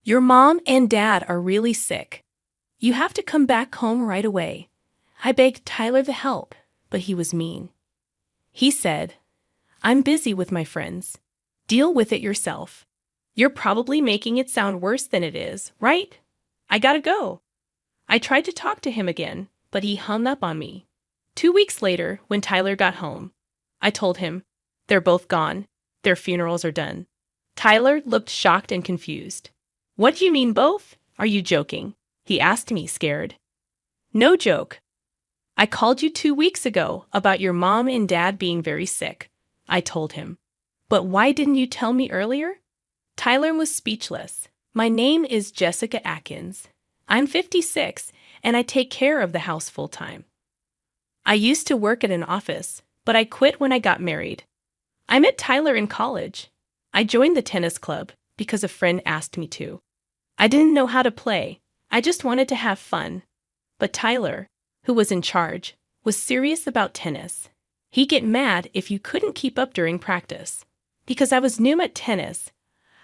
Your mom and dad are really sick. You have to come back home right away. I begged Tyler to help, but he was mean. He said, I'm busy with my friends. Deal with it yourself. You're probably making it sound worse than it is, right? I gotta go. I tried to talk to him again, but he hung up on me. 2 weeks later, when Tyler got home, I told him, they're both gone. Their funerals are done. Tyler looked shocked and confused. What do you mean both? Are you joking? He asked me, scared. No joke. I called you 2 weeks ago about your mom and dad being very sick, I told him. But why didn't you tell me earlier? Tyler was speechless. My name is Jessica Atkins. I'm 56, and I take care of the house full-time. I used to work at an office, but I quit when I got married. I met Tyler in college. I joined the tennis club because a friend asked me to. I didn't know how to play. I just wanted to have fun. But Tyler, who was in charge, was serious about tennis. He'd get mad if you couldn't keep up during practice. Because I was new at tennis,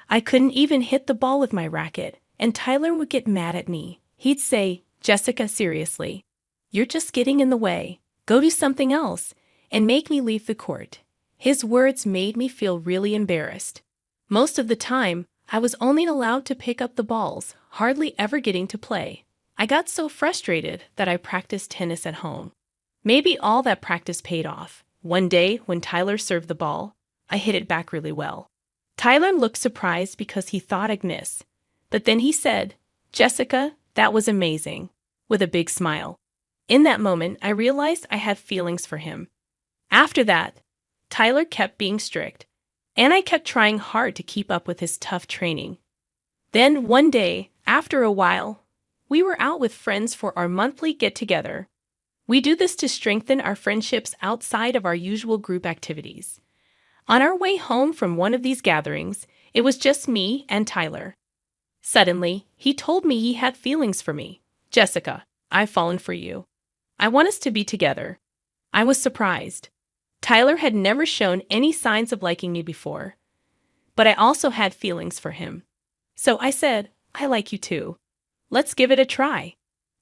I couldn't even hit the ball with my racket, and Tyler would get mad at me. He'd say, Jessica, seriously, you're just getting in the way. Go do something else, and make me leave the court. His words made me feel really embarrassed. Most of the time, I was only allowed to pick up the balls, hardly ever getting to play. I got so frustrated that I practiced tennis at home. Maybe all that practice paid off. One day, when Tyler served the ball, I hit it back really well. Tyler looked surprised because he thought I'd miss. But then he said, Jessica, that was amazing, with a big smile. In that moment, I realized I had feelings for him. After that, Tyler kept being strict, and I kept trying hard to keep up with his tough training. Then one day, after a while, we were out with friends for our monthly get-together. We do this to strengthen our friendships outside of our usual group activities. On our way home from one of these gatherings, it was just me and Tyler. Suddenly, he told me he had feelings for me. Jessica, I've fallen for you. I want us to be together. I was surprised. Tyler had never shown any signs of liking me before, but I also had feelings for him. So I said, I like you too. Let's give it a try.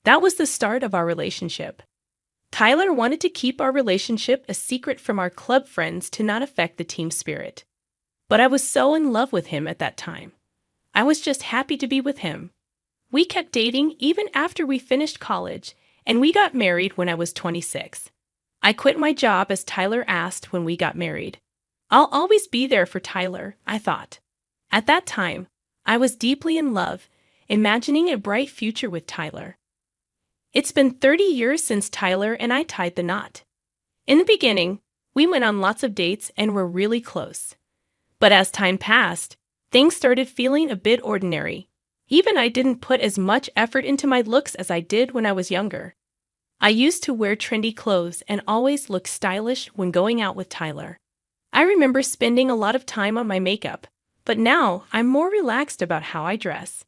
That was the start of our relationship. Tyler wanted to keep our relationship a secret from our club friends to not affect the team spirit. But I was so in love with him at that time. I was just happy to be with him. We kept dating even after we finished college, and we got married when I was 26. I quit my job as Tyler asked when we got married. I'll always be there for Tyler, I thought. At that time, I was deeply in love, imagining a bright future with Tyler. It's been 30 years since Tyler and I tied the knot. In the beginning, we went on lots of dates and were really close. But as time passed, things started feeling a bit ordinary. Even I didn't put as much effort into my looks as I did when I was younger. I used to wear trendy clothes and always look stylish when going out with Tyler. I remember spending a lot of time on my makeup, but now I'm more relaxed about how I dress.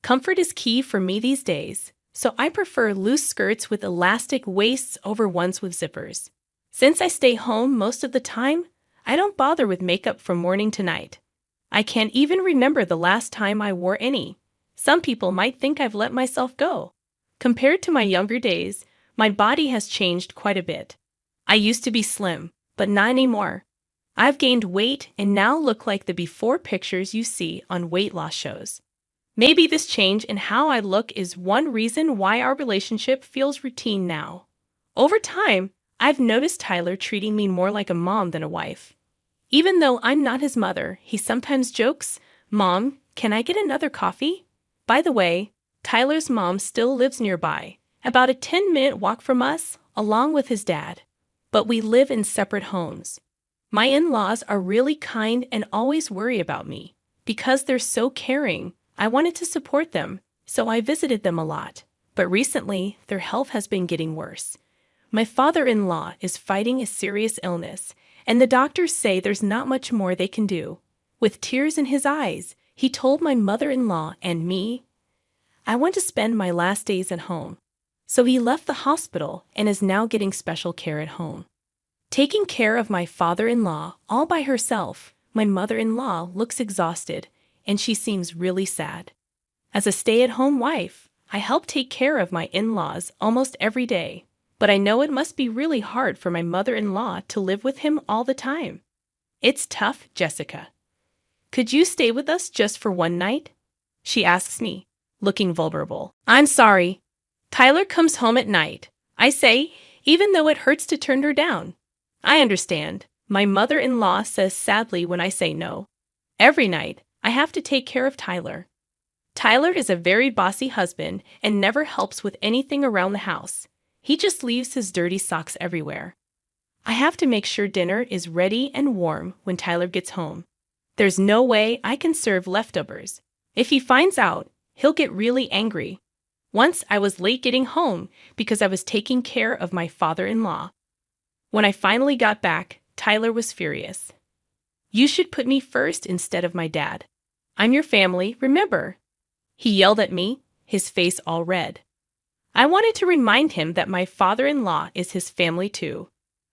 Comfort is key for me these days, so I prefer loose skirts with elastic waists over ones with zippers. Since I stay home most of the time, I don't bother with makeup from morning to night. I can't even remember the last time I wore any. Some people might think I've let myself go. Compared to my younger days, my body has changed quite a bit. I used to be slim, but not anymore. I've gained weight and now look like the before pictures you see on weight loss shows. Maybe this change in how I look is one reason why our relationship feels routine now. Over time, I've noticed Tyler treating me more like a mom than a wife. Even though I'm not his mother, he sometimes jokes, Mom, can I get another coffee? By the way, Tyler's mom still lives nearby, about a 10-minute walk from us, along with his dad. But we live in separate homes. My in-laws are really kind and always worry about me. Because they're so caring, I wanted to support them, so I visited them a lot. But recently, their health has been getting worse. My father-in-law is fighting a serious illness, and the doctors say there's not much more they can do. With tears in his eyes, he told my mother-in-law and me, I want to spend my last days at home. So he left the hospital and is now getting special care at home. Taking care of my father-in-law all by herself, my mother-in-law looks exhausted, and she seems really sad. As a stay-at-home wife, I help take care of my in-laws almost every day, but I know it must be really hard for my mother-in-law to live with him all the time. It's tough, Jessica. Could you stay with us just for one night? She asks me, looking vulnerable. I'm sorry. Tyler comes home at night, I say, even though it hurts to turn her down. I understand. My mother-in-law says sadly when I say no. Every night, I have to take care of Tyler. Tyler is a very bossy husband and never helps with anything around the house. He just leaves his dirty socks everywhere. I have to make sure dinner is ready and warm when Tyler gets home. There's no way I can serve leftovers. If he finds out, he'll get really angry. Once I was late getting home because I was taking care of my father-in-law. When I finally got back, Tyler was furious. You should put me first instead of my dad. I'm your family, remember? He yelled at me, his face all red. I wanted to remind him that my father-in-law is his family too.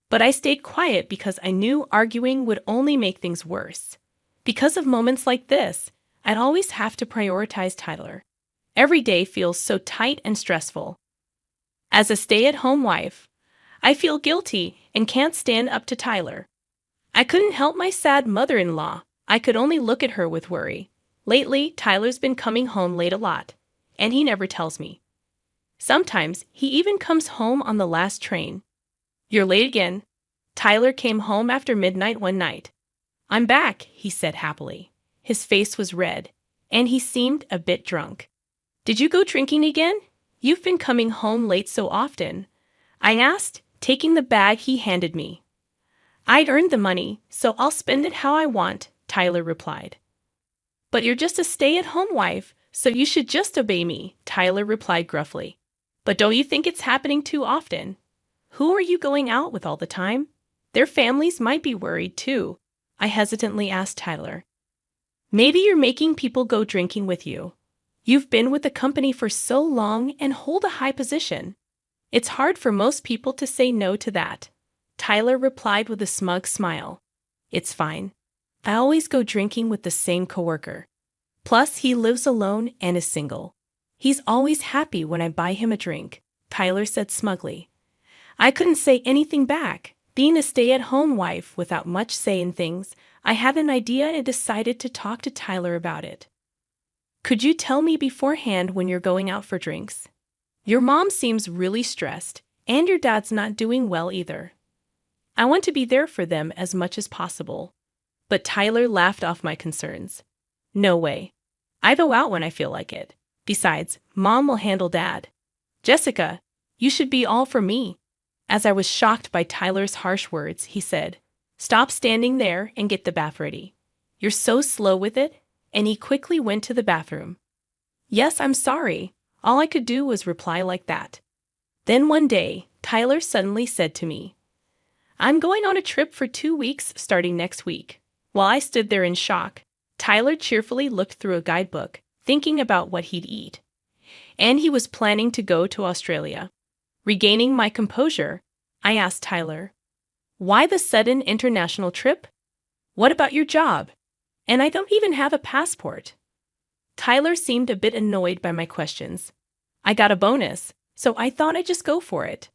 But I stayed quiet because I knew arguing would only make things worse. Because of moments like this, I'd always have to prioritize Tyler. Every day feels so tight and stressful. As a stay-at-home wife, I feel guilty and can't stand up to Tyler. I couldn't help my sad mother-in-law. I could only look at her with worry. Lately, Tyler's been coming home late a lot, and he never tells me. Sometimes, he even comes home on the last train. You're late again. Tyler came home after midnight one night. I'm back, he said happily. His face was red, and he seemed a bit drunk. Did you go drinking again? You've been coming home late so often. I asked, taking the bag he handed me. I'd earned the money, so I'll spend it how I want, Tyler replied. But you're just a stay-at-home wife, so you should just obey me, Tyler replied gruffly. But don't you think it's happening too often? Who are you going out with all the time? Their families might be worried too, I hesitantly asked Tyler. Maybe you're making people go drinking with you. You've been with the company for so long and hold a high position. It's hard for most people to say no to that. Tyler replied with a smug smile. It's fine. I always go drinking with the same coworker. Plus, he lives alone and is single. He's always happy when I buy him a drink, Tyler said smugly. I couldn't say anything back. Being a stay-at-home wife without much say in things, I had an idea and decided to talk to Tyler about it. Could you tell me beforehand when you're going out for drinks? Your mom seems really stressed, and your dad's not doing well either. I want to be there for them as much as possible. But Tyler laughed off my concerns. No way. I go out when I feel like it. Besides, Mom will handle Dad. Jessica, you should be all for me. As I was shocked by Tyler's harsh words, he said, Stop standing there and get the bath ready. You're so slow with it. And he quickly went to the bathroom. Yes, I'm sorry. All I could do was reply like that. Then one day, Tyler suddenly said to me, I'm going on a trip for 2 weeks starting next week. While I stood there in shock, Tyler cheerfully looked through a guidebook, thinking about what he'd eat. And he was planning to go to Australia. Regaining my composure, I asked Tyler, Why the sudden international trip? What about your job? And I don't even have a passport. Tyler seemed a bit annoyed by my questions. I got a bonus, so I thought I'd just go for it.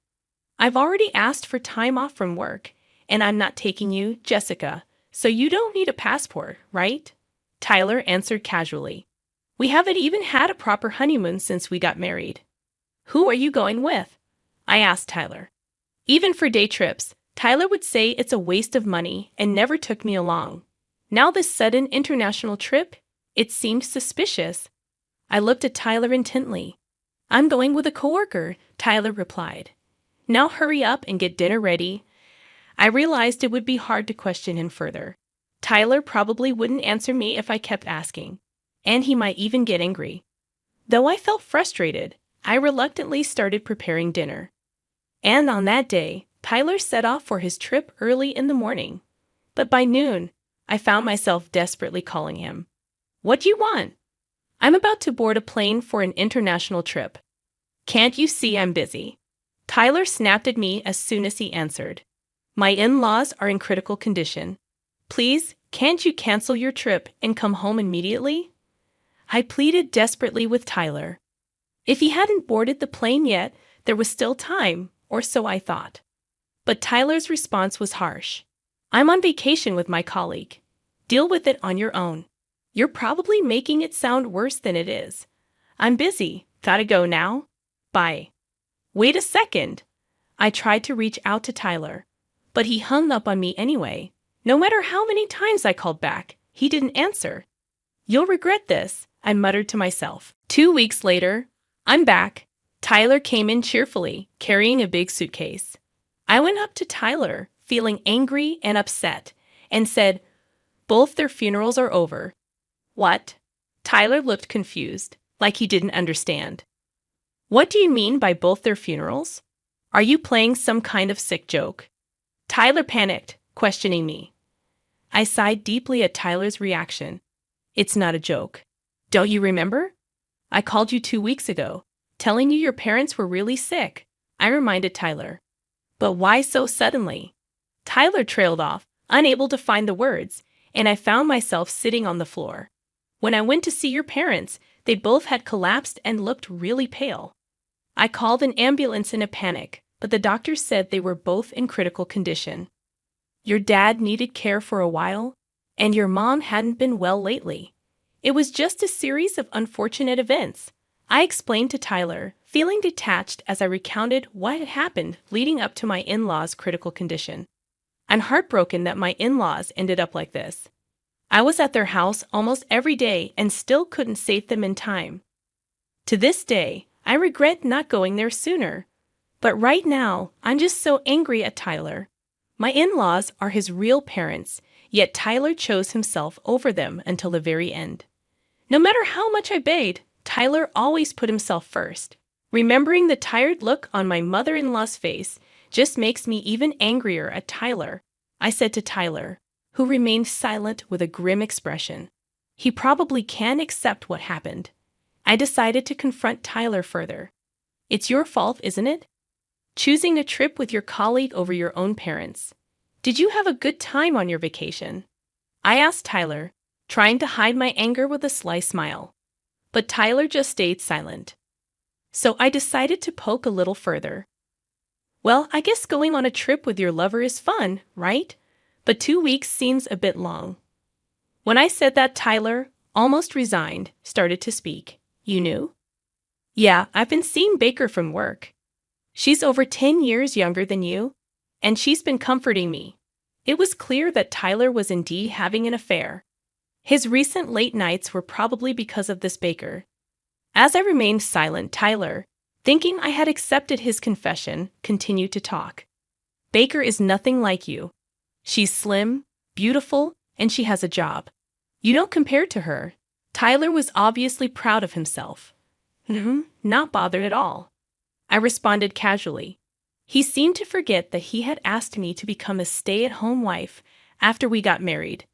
I've already asked for time off from work, and I'm not taking you, Jessica, so you don't need a passport, right? Tyler answered casually. We haven't even had a proper honeymoon since we got married. Who are you going with? I asked Tyler. Even for day trips, Tyler would say it's a waste of money and never took me along. Now this sudden international trip, it seemed suspicious. I looked at Tyler intently. I'm going with a coworker, Tyler replied. Now hurry up and get dinner ready. I realized it would be hard to question him further. Tyler probably wouldn't answer me if I kept asking, and he might even get angry. Though I felt frustrated, I reluctantly started preparing dinner. And on that day, Tyler set off for his trip early in the morning. But by noon, I found myself desperately calling him. What do you want? I'm about to board a plane for an international trip. Can't you see I'm busy? Tyler snapped at me as soon as he answered. My in-laws are in critical condition. Please, can't you cancel your trip and come home immediately? I pleaded desperately with Tyler. If he hadn't boarded the plane yet, there was still time, or so I thought. But Tyler's response was harsh. I'm on vacation with my colleague. Deal with it on your own. You're probably making it sound worse than it is. I'm busy. Gotta go now. Bye. Wait a second. I tried to reach out to Tyler, but he hung up on me anyway. No matter how many times I called back, he didn't answer. You'll regret this, I muttered to myself. 2 weeks later, I'm back. Tyler came in cheerfully, carrying a big suitcase. I went up to Tyler, feeling angry and upset, and said, both their funerals are over. What? Tyler looked confused, like he didn't understand. What do you mean by both their funerals? Are you playing some kind of sick joke? Tyler panicked, questioning me. I sighed deeply at Tyler's reaction. It's not a joke. Don't you remember? I called you 2 weeks ago, telling you your parents were really sick, I reminded Tyler. But why so suddenly? Tyler trailed off, unable to find the words, and I found myself sitting on the floor. When I went to see your parents, they both had collapsed and looked really pale. I called an ambulance in a panic, but the doctor said they were both in critical condition. Your dad needed care for a while, and your mom hadn't been well lately. It was just a series of unfortunate events, I explained to Tyler, feeling detached as I recounted what had happened leading up to my in-laws' critical condition. I'm heartbroken that my in-laws ended up like this. I was at their house almost every day and still couldn't save them in time. To this day, I regret not going there sooner. But right now, I'm just so angry at Tyler. My in-laws are his real parents, yet Tyler chose himself over them until the very end. No matter how much I begged, Tyler always put himself first. Remembering the tired look on my mother-in-law's face just makes me even angrier at Tyler, I said to Tyler, who remained silent with a grim expression. He probably can't accept what happened. I decided to confront Tyler further. It's your fault, isn't it? Choosing a trip with your colleague over your own parents. Did you have a good time on your vacation? I asked Tyler, trying to hide my anger with a sly smile. But Tyler just stayed silent. So I decided to poke a little further. Well, I guess going on a trip with your lover is fun, right? But 2 weeks seems a bit long. When I said that, Tyler, almost resigned, started to speak. You knew? Yeah, I've been seeing Baker from work. She's over 10 years younger than you, and she's been comforting me. It was clear that Tyler was indeed having an affair. His recent late nights were probably because of this Baker. As I remained silent, Tyler, thinking I had accepted his confession, continued to talk. Baker is nothing like you. She's slim, beautiful, and she has a job. You don't compare to her. Tyler was obviously proud of himself. Not bothered at all. I responded casually. He seemed to forget that he had asked me to become a stay-at-home wife after we got married.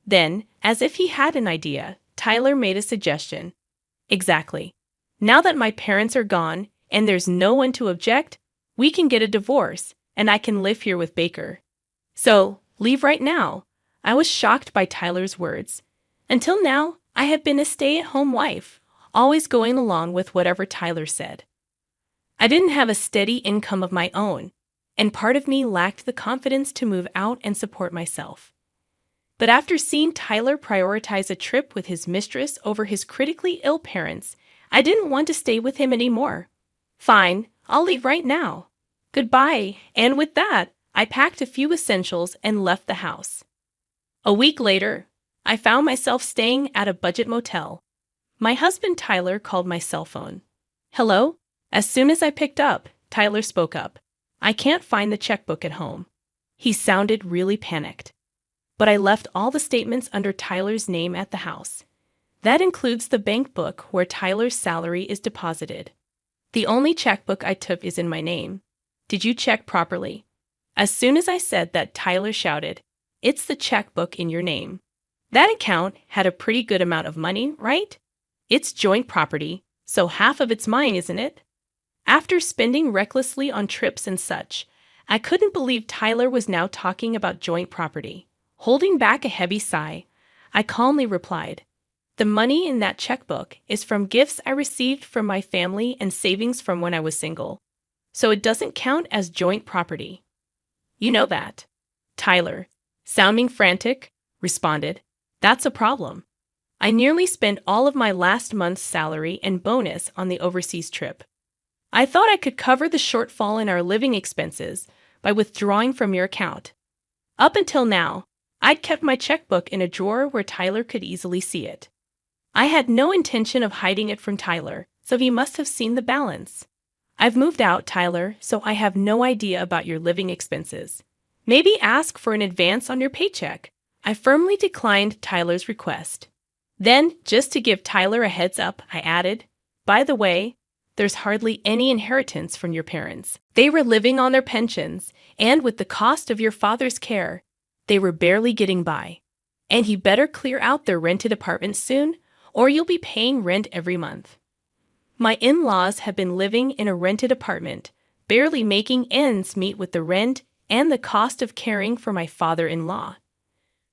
Then, as if he had an idea, Tyler made a suggestion. Exactly. Now that my parents are gone and there's no one to object, we can get a divorce and I can live here with Baker. So, leave right now. I was shocked by Tyler's words. Until now, I have been a stay-at-home wife, always going along with whatever Tyler said. I didn't have a steady income of my own, and part of me lacked the confidence to move out and support myself. But after seeing Tyler prioritize a trip with his mistress over his critically ill parents, I didn't want to stay with him anymore. Fine, I'll leave right now. Goodbye, and with that, I packed a few essentials and left the house. A week later, I found myself staying at a budget motel. My husband Tyler called my cell phone. Hello? As soon as I picked up, Tyler spoke up. I can't find the checkbook at home. He sounded really panicked. But I left all the statements under Tyler's name at the house. That includes the bank book where Tyler's salary is deposited. The only checkbook I took is in my name. Did you check properly? As soon as I said that, Tyler shouted, It's the checkbook in your name. That account had a pretty good amount of money, right? It's joint property, so half of it's mine, isn't it? After spending recklessly on trips and such, I couldn't believe Tyler was now talking about joint property. Holding back a heavy sigh, I calmly replied, The money in that checkbook is from gifts I received from my family and savings from when I was single. So it doesn't count as joint property. You know that. Tyler, sounding frantic, responded, "That's a problem. I nearly spent all of my last month's salary and bonus on the overseas trip. I thought I could cover the shortfall in our living expenses by withdrawing from your account. Up until now, I'd kept my checkbook in a drawer where Tyler could easily see it. I had no intention of hiding it from Tyler, so he must have seen the balance. I've moved out, Tyler, so I have no idea about your living expenses. Maybe ask for an advance on your paycheck." I firmly declined Tyler's request. Then, just to give Tyler a heads up, I added, "By the way, there's hardly any inheritance from your parents. They were living on their pensions, and with the cost of your father's care, they were barely getting by. And he better clear out their rented apartment soon, or you'll be paying rent every month." My in-laws have been living in a rented apartment, barely making ends meet with the rent and the cost of caring for my father-in-law.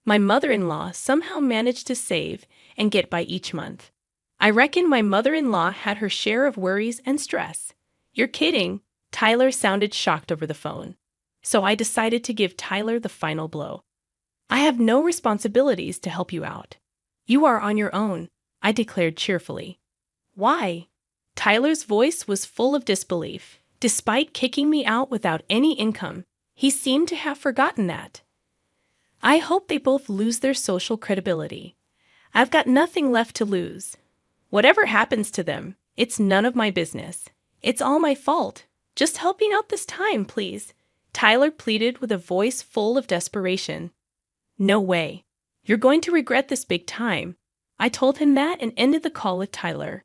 My mother-in-law somehow managed to save and get by each month. I reckon my mother-in-law had her share of worries and stress. "You're kidding." Tyler sounded shocked over the phone. So I decided to give Tyler the final blow. "I have no responsibilities to help you out. You are on your own," I declared cheerfully. "Why?" Tyler's voice was full of disbelief. Despite kicking me out without any income, he seemed to have forgotten that. "I hope they both lose their social credibility. I've got nothing left to lose. Whatever happens to them, it's none of my business. It's all my fault. Just help me out this time, please," Tyler pleaded with a voice full of desperation. "No way. You're going to regret this big time." I told him that and ended the call with Tyler.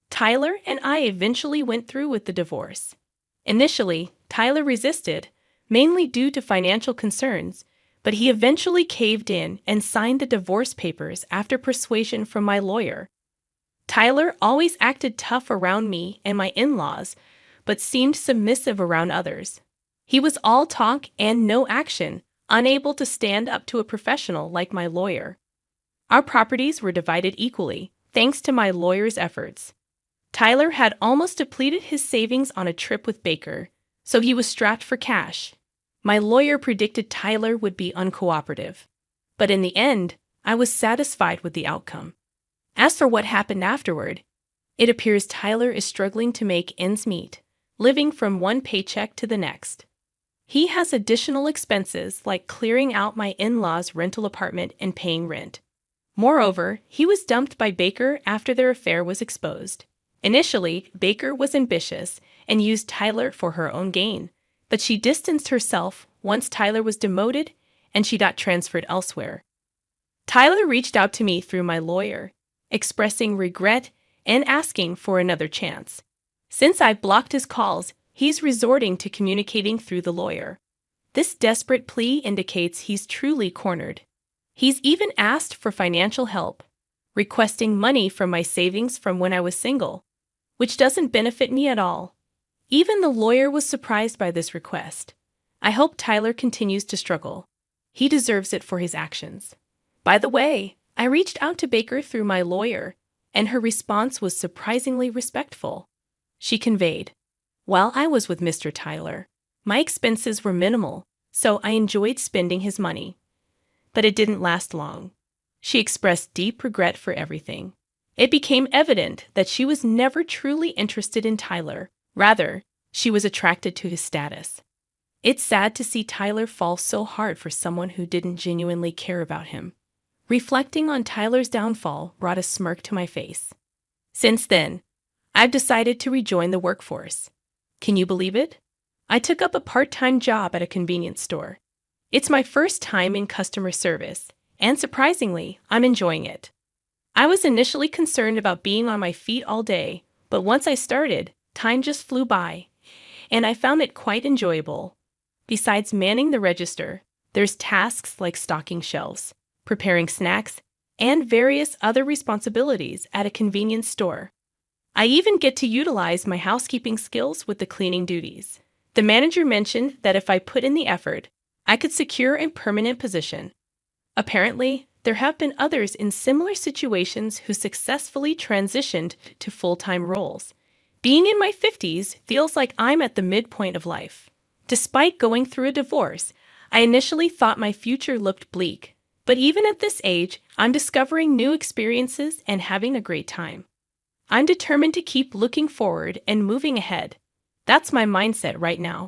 Tyler and I eventually went through with the divorce. Initially, Tyler resisted, mainly due to financial concerns, but he eventually caved in and signed the divorce papers after persuasion from my lawyer. Tyler always acted tough around me and my in-laws, but seemed submissive around others. He was all talk and no action, unable to stand up to a professional like my lawyer. Our properties were divided equally, thanks to my lawyer's efforts. Tyler had almost depleted his savings on a trip with Baker, so he was strapped for cash. My lawyer predicted Tyler would be uncooperative, but in the end, I was satisfied with the outcome. As for what happened afterward, it appears Tyler is struggling to make ends meet, living from one paycheck to the next. He has additional expenses like clearing out my in-laws' rental apartment and paying rent. Moreover, he was dumped by Baker after their affair was exposed. Initially, Baker was ambitious and used Tyler for her own gain, but she distanced herself once Tyler was demoted and she got transferred elsewhere. Tyler reached out to me through my lawyer, expressing regret and asking for another chance. Since I've blocked his calls, he's resorting to communicating through the lawyer. This desperate plea indicates he's truly cornered. He's even asked for financial help, requesting money from my savings from when I was single, which doesn't benefit me at all. Even the lawyer was surprised by this request. I hope Tyler continues to struggle. He deserves it for his actions. By the way, I reached out to Baker through my lawyer, and her response was surprisingly respectful. She conveyed, "While I was with Mr. Tyler, my expenses were minimal, so I enjoyed spending his money. But it didn't last long." She expressed deep regret for everything. It became evident that she was never truly interested in Tyler. Rather, she was attracted to his status. It's sad to see Tyler fall so hard for someone who didn't genuinely care about him. Reflecting on Tyler's downfall brought a smirk to my face. Since then, I've decided to rejoin the workforce. Can you believe it? I took up a part-time job at a convenience store. It's my first time in customer service, and surprisingly, I'm enjoying it. I was initially concerned about being on my feet all day, but once I started, time just flew by, and I found it quite enjoyable. Besides manning the register, there's tasks like stocking shelves, preparing snacks, and various other responsibilities at a convenience store. I even get to utilize my housekeeping skills with the cleaning duties. The manager mentioned that if I put in the effort, I could secure a permanent position. Apparently, There have been others in similar situations who successfully transitioned to full-time roles. Being in my 50s feels like I'm at the midpoint of life. Despite going through a divorce, I initially thought my future looked bleak. But even at this age, I'm discovering new experiences and having a great time. I'm determined to keep looking forward and moving ahead. That's my mindset right now.